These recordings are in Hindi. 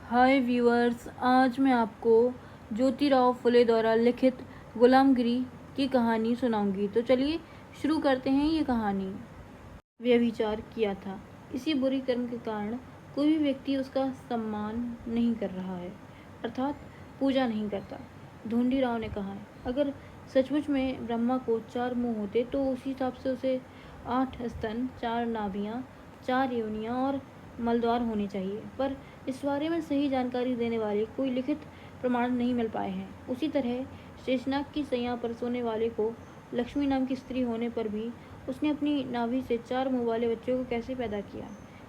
हाय व्यूअर्स, आज मैं आपको ज्योतिराव फुले द्वारा लिखित गुलामगिरी की कहानी सुनाऊंगी। तो चलिए शुरू करते हैं ये कहानी। व्यभिचार किया था। इसी बुरी कर्म के कारण कोई भी व्यक्ति उसका सम्मान नहीं कर रहा है, अर्थात पूजा नहीं करता। ढूंढीराव ने कहा, अगर सचमुच में ब्रह्मा को 4 मुंह होते तो उसी हिसाब से उसे 8 स्तन, 4 नाभियाँ, 4 योनियाँ और मलद्वार होने चाहिए, पर इस बारे में सही जानकारी देने वाले कोई लिखित प्रमाण नहीं मिल पाए हैं। उसी तरह शेषनाग की सैया पर सोने वाले को लक्ष्मी नाम की स्त्री होने पर भी उसने अपनी नाभि से 4 मुंह वाले बच्चों को कैसे पैदा किया।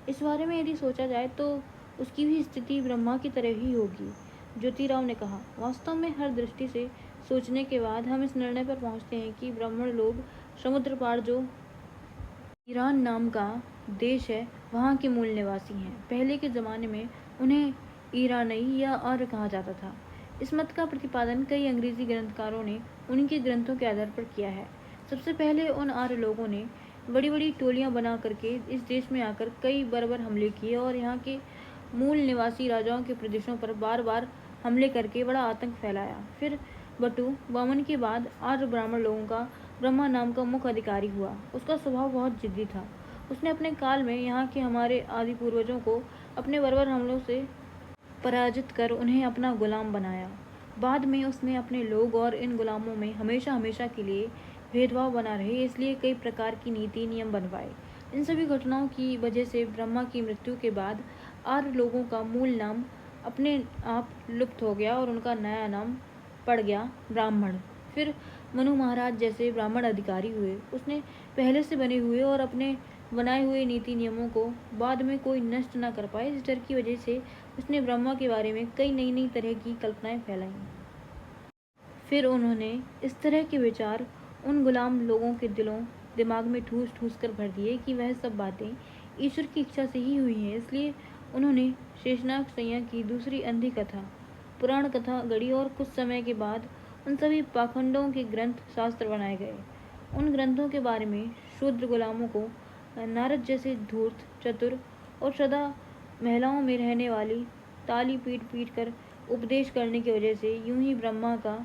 इस बारे में यदि सोचा जाए तो उसकी भी स्थिति ब्रह्मा की तरह ही होगी। ज्योतिराव ने कहा, वास्तव में हर दृष्टि से सोचने के बाद हम इस निर्णय पर पहुंचते हैं कि ब्राह्मण लोग समुद्र पार जो ईरान नाम का देश है वहाँ के मूल निवासी हैं। पहले के ज़माने में उन्हें ईरानई या आर्य कहा जाता था। इस मत का प्रतिपादन कई अंग्रेजी ग्रंथकारों ने उनके ग्रंथों के आधार पर किया है। सबसे पहले उन आर्य लोगों ने बड़ी बड़ी टोलियाँ बना करके इस देश में आकर कई बर्बर हमले किए और यहाँ के मूल निवासी राजाओं के प्रदेशों पर बार बार हमले करके बड़ा आतंक फैलाया। फिर बटु वामन के बाद आर्य ब्राह्मण लोगों का ब्रह्मा नाम का मुख्य अधिकारी हुआ। उसका स्वभाव बहुत जिद्दी था। उसने अपने काल में यहाँ के हमारे आदि पूर्वजों को अपने बर्बर हमलों से पराजित कर उन्हें अपना गुलाम बनाया। बाद में उसने अपने लोग और इन गुलामों में हमेशा हमेशा के लिए भेदभाव बना रहे, इसलिए कई प्रकार की नीति नियम बनवाए। इन सभी घटनाओं की वजह से ब्रह्मा की मृत्यु के बाद आर्य लोगों का मूल नाम अपने आप लुप्त हो गया और उनका नया नाम पड़ गया ब्राह्मण। फिर मनु महाराज जैसे ब्राह्मण अधिकारी हुए। उसने पहले से बने हुए और अपने बनाए हुए नीति नियमों को बाद में कोई नष्ट न कर पाए, इस डर की वजह से उसने ब्रह्मा के बारे में कई नई नई तरह की कल्पनाएं फैलाई। फिर उन्होंने इस तरह के विचार उन गुलाम लोगों के दिमाग में ठूस ठूस कर भर दिए कि वह सब बातें ईश्वर की इच्छा से ही हुई हैं। इसलिए उन्होंने शेषनाग सैया की दूसरी अंधी कथा, पुराण कथा गढ़ी और कुछ समय के बाद उन सभी पाखंडों के ग्रंथ शास्त्र बनाए गए। उन ग्रंथों के बारे में शूद्र गुलामों को नारद जैसे धूर्त, चतुर और सदा महिलाओं में रहने वाली ताली पीट पीट कर उपदेश करने की वजह से यूं ही ब्रह्मा का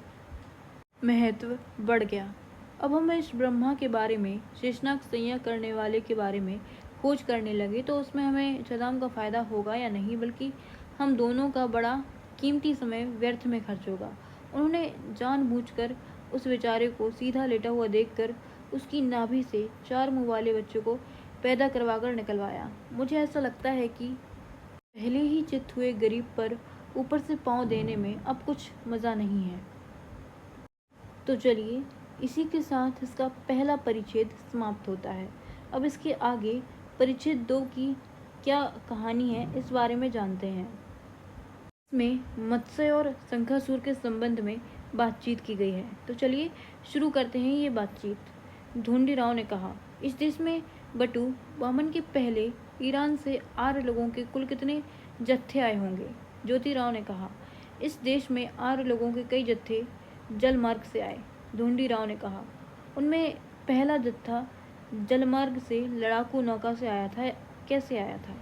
महत्व बढ़ गया। अब हम इस ब्रह्मा के बारे में, शेषनाग सैया करने वाले के बारे में खोज करने लगे तो उसमें हमें सदाम का फायदा होगा या नहीं, बल्कि हम दोनों का बड़ा कीमती समय व्यर्थ में खर्च होगा। उन्होंने जानबूझकर उस बेचारे को सीधा लेटा हुआ देखकर उसकी नाभि से 4 मुंह वाले बच्चों को पैदा करवाकर निकलवाया। मुझे ऐसा लगता है कि पहले ही चित हुए गरीब पर ऊपर से पाँव देने में अब कुछ मज़ा नहीं है। तो चलिए, इसी के साथ इसका पहला परिच्छेद समाप्त होता है। अब इसके आगे परिच्छेद 2 की क्या कहानी है इस बारे में जानते हैं। इसमें मत्स्य और शंखासुर के संबंध में बातचीत की गई है। तो चलिए शुरू करते हैं ये बातचीत। ढूंढीराव ने कहा, इस देश में बटु वामन के पहले ईरान से आर्य लोगों के कुल कितने जत्थे आए होंगे। ज्योतिराव ने कहा, इस देश में आर्य लोगों के कई जत्थे जलमार्ग से आए। ढूंढीराव ने कहा, उनमें पहला जत्था जलमार्ग से लड़ाकू नौका से आया था, कैसे आया था।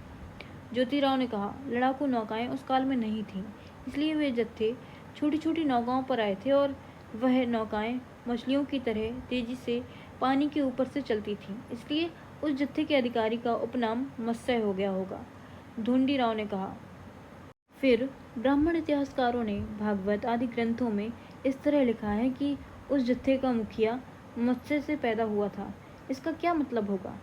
ज्योतिराव ने कहा, लड़ाकू नौकाएं उस काल में नहीं थीं, इसलिए वे जत्थे छोटी छोटी नौकाओं पर आए थे और वह नौकाएं मछलियों की तरह तेजी से पानी के ऊपर से चलती थीं, इसलिए उस जत्थे के अधिकारी का उपनाम मत्स्य हो गया होगा। ढूंढीराव ने कहा, फिर ब्राह्मण इतिहासकारों ने भागवत आदि ग्रंथों में इस तरह लिखा है कि उस जत्थे का मुखिया मत्स्य से पैदा हुआ था। इसका क्या मतलब होगा।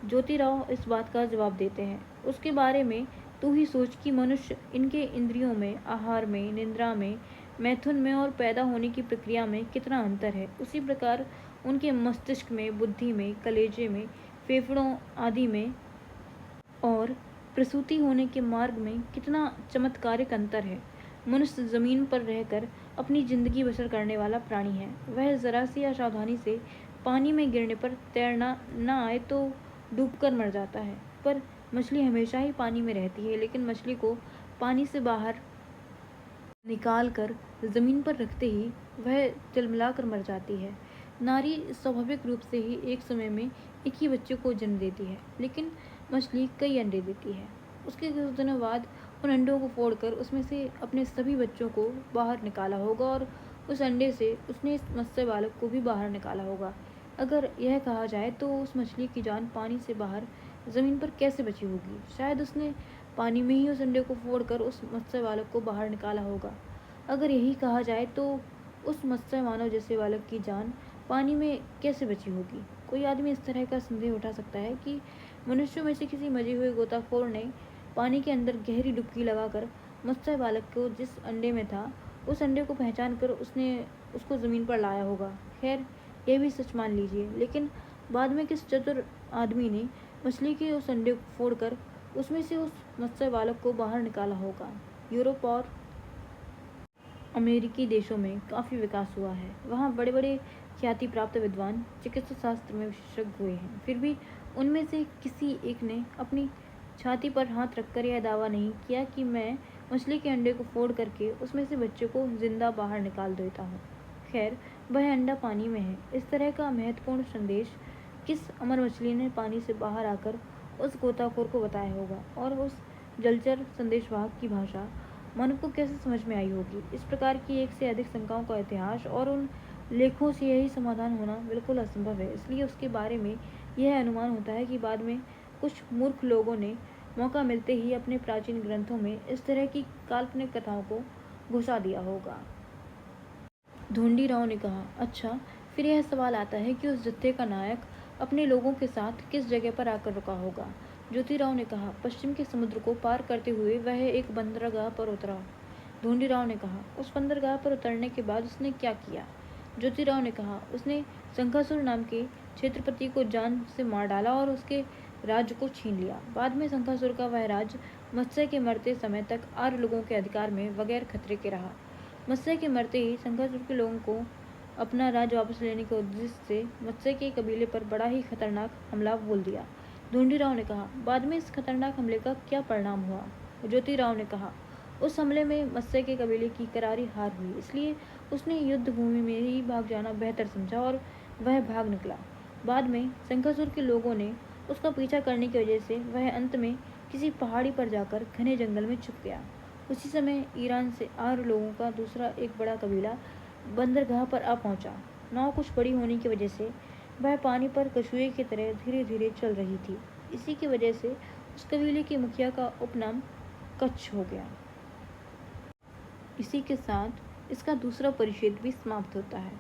ज्योतिराव इस बात का जवाब देते हैं, उसके बारे में तू ही सोच कि मनुष्य इनके इंद्रियों में, आहार में, निद्रा में, मैथुन में और पैदा होने की प्रक्रिया में कितना अंतर है। उसी प्रकार उनके मस्तिष्क में, बुद्धि में, कलेजे में, फेफड़ों आदि में और प्रसूति होने के मार्ग में कितना चमत्कारिक अंतर है। मनुष्य जमीन पर रहकर अपनी जिंदगी बसर करने वाला प्राणी है। वह जरा सी असावधानी से पानी में गिरने पर तैरना न आए तो डूबकर मर जाता है, पर मछली हमेशा ही पानी में रहती है, लेकिन मछली को पानी से बाहर निकाल कर जमीन पर रखते ही वह तिलमिलाकर मर जाती है। नारी स्वाभाविक रूप से ही एक समय में एक ही बच्चे को जन्म देती है, लेकिन मछली कई अंडे देती है। उसके कुछ दिनों बाद उन अंडों को फोड़कर उसमें से अपने सभी बच्चों को बाहर निकाला होगा और उस अंडे से उसने इस मत्स्य बालक को भी बाहर निकाला होगा। अगर यह कहा जाए तो उस मछली की जान पानी से बाहर ज़मीन पर कैसे बची होगी? शायद उसने पानी में ही उस अंडे को फोड़कर उस मत्स्य बालक को बाहर निकाला होगा। अगर यही कहा जाए तो उस मत्स्य मानव जैसे बालक की जान पानी में कैसे बची होगी? कोई आदमी इस तरह का संदेह उठा सकता है कि मनुष्यों में से किसी मजे हुए गोताखोर ने पानी के अंदर गहरी डुबकी लगाकर मत्स्य बालक को जिस अंडे में था उस अंडे को पहचान कर उसने उसको ज़मीन पर लाया होगा। खैर, यह भी सच मान लीजिए, लेकिन बाद में किस चतुर आदमी ने मछली के उस अंडे को फोड़कर उसमें से उस मत्स्य बालक को बाहर निकाला होगा। यूरोप और अमेरिकी देशों में काफ़ी विकास हुआ है। वहाँ बड़े बड़े ख्याति प्राप्त विद्वान चिकित्सा शास्त्र में विशेषज्ञ हुए हैं। फिर भी उनमें से किसी एक ने अपनी छाती पर हाथ रखकर यह दावा नहीं किया कि मैं मछली के अंडे को फोड़ करके उसमें से बच्चे को जिंदा बाहर निकाल देता हूँ। खैर, वह अंडा पानी में है। इस तरह का महत्वपूर्ण संदेश किस अमर मछली ने पानी से बाहर आकर उस गोताखोर को बताया होगा, और उस जलचर संदेशवाहक की भाषा मानव को कैसे समझ में आई होगी? इस प्रकार की एक से अधिक शंकाओं का इतिहास और उन लेखों से यही समाधान होना बिल्कुल असंभव है। इसलिए उसके बारे में यह अनुमान होता है कि बाद में कुछ मूर्ख लोगों ने मौका मिलते ही अपने प्राचीन ग्रंथों में इस तरह की काल्पनिक कथाओं को घुसा दिया होगा। ढूंढी राव ने कहा, अच्छा, फिर यह सवाल आता है कि उस जत्थे का नायक अपने लोगों के साथ किस जगह पर आकर रुका होगा। ज्योतिराव ने कहा, पश्चिम के समुद्र को पार करते हुए वह एक बंदरगाह पर उतरा। ढूंढीराव ने कहा, उस बंदरगाह पर उतरने के बाद उसने क्या किया? ज्योतिराव ने कहा, उसने शंखासुर नाम के क्षेत्रपति को जान से मार डाला और उसके राज्य को छीन लिया। बाद में शंखासुर का वह राज्य मत्स्य के मरते समय तक आर्य लोगों के अधिकार में बगैर खतरे के रहा। मत्स्य के मरते ही शंखासुर के लोगों को अपना राज्य वापस लेने के उद्देश्य से मत्स्य के कबीले पर बड़ा ही खतरनाक हमला बोल दिया। ढूंढीराव ने कहा, बाद में इस खतरनाक हमले का क्या परिणाम हुआ? ज्योतिराव ने कहा, उस हमले में मत्स्य के कबीले की करारी हार हुई, इसलिए उसने युद्ध भूमि में ही भाग जाना बेहतर समझा और वह भाग निकला। बाद में शंखासुर के लोगों ने उसका पीछा करने की वजह से वह अंत में किसी पहाड़ी पर जाकर घने जंगल में छुप गया। उसी समय ईरान से आर्य लोगों का दूसरा एक बड़ा कबीला बंदरगाह पर आ पहुंचा। नाव कुछ बड़ी होने की वजह से वह पानी पर कछुए की तरह धीरे धीरे चल रही थी। इसी की वजह से उस कबीले के मुखिया का उपनाम कच्छ हो गया। इसी के साथ इसका दूसरा परिच्छेद भी समाप्त होता है।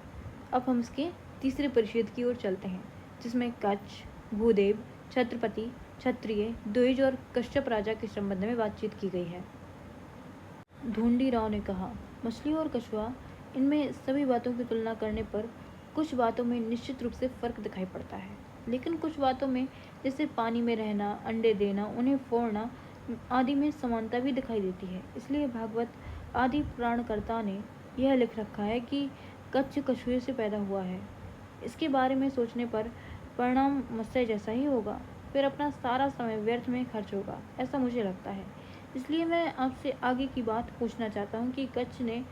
अब हम इसके तीसरे परिच्छेद की ओर चलते हैं, जिसमें कच्छ, भूदेव, छत्रपति, क्षत्रिय, द्विज और कश्यप राजा के संबंध में बातचीत की गई है। ढूंढीराव ने कहा, मछली और कछुआ, इनमें सभी बातों की तुलना करने पर कुछ बातों में निश्चित रूप से फर्क दिखाई पड़ता है, लेकिन कुछ बातों में, जैसे पानी में रहना, अंडे देना, उन्हें फोड़ना आदि में समानता भी दिखाई देती है। इसलिए भागवत आदि पुराणकर्ता ने यह लिख रखा है कि कच्छ कछुए से पैदा हुआ है। इसके बारे में सोचने पर परिणाम मत्स्य जैसा ही होगा, फिर अपना सारा समय व्यर्थ में खर्च होगा, ऐसा मुझे लगता है। इसलिए मैं आपसे आगे की बात पूछना चाहता हूँ कि कच्छ ने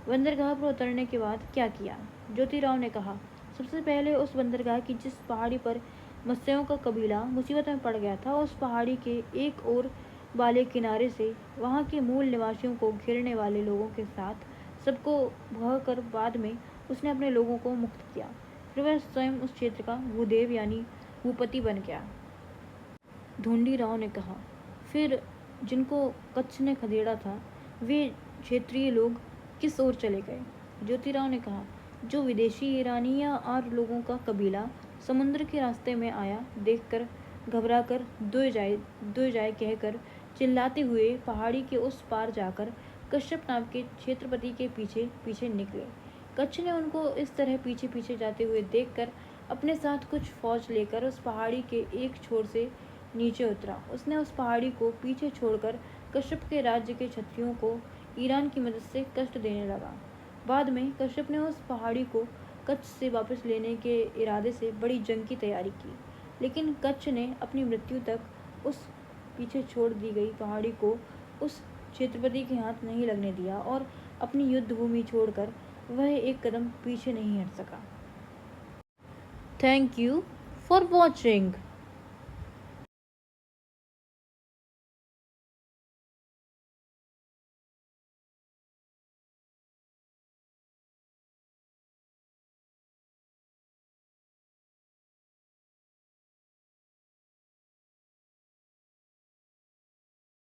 बंदरगाह पर उतरने के बाद क्या किया? ज्योतिराव ने कहा, सबसे पहले उस बंदरगाह की जिस पहाड़ी पर मत्स्यों का कबीला मुसीबत में पड़ गया था, उस पहाड़ी के एक और वाले किनारे से वहाँ के मूल निवासियों को घेरने वाले लोगों के साथ सबको भगा कर बाद में उसने अपने लोगों को मुक्त किया। फिर वह स्वयं उस क्षेत्र का भूदेव यानी भूपति बन गया। ढूंढीराव ने कहा, फिर जिनको कच्छ ने खदेड़ा था वे क्षेत्रीय लोग किस ओर चले गए? ज्योतिराव ने कहा, जो विदेशी ईरानी या आर्य लोगों का कबीला समुद्र के रास्ते में आया देखकर घबराकर दुए जाए कहकर चिल्लाते हुए पहाड़ी के उस पार जाकर कश्यप नाम के क्षेत्रपति के पीछे पीछे निकले। कच्छ ने उनको इस तरह पीछे पीछे जाते हुए देखकर अपने साथ कुछ फौज लेकर उस पहाड़ी के एक छोर से नीचे उतरा। उसने उस पहाड़ी को पीछे छोड़कर कश्यप के राज्य के क्षत्रियों को ईरान की मदद से कष्ट देने लगा। बाद में कश्यप ने उस पहाड़ी को कच्छ से वापस लेने के इरादे से बड़ी जंग की तैयारी की, लेकिन कच्छ ने अपनी मृत्यु तक उस पीछे छोड़ दी गई पहाड़ी को उस क्षेत्रपति के हाथ नहीं लगने दिया और अपनी युद्ध भूमि छोड़कर वह एक कदम पीछे नहीं हट सका। Thank you for watching.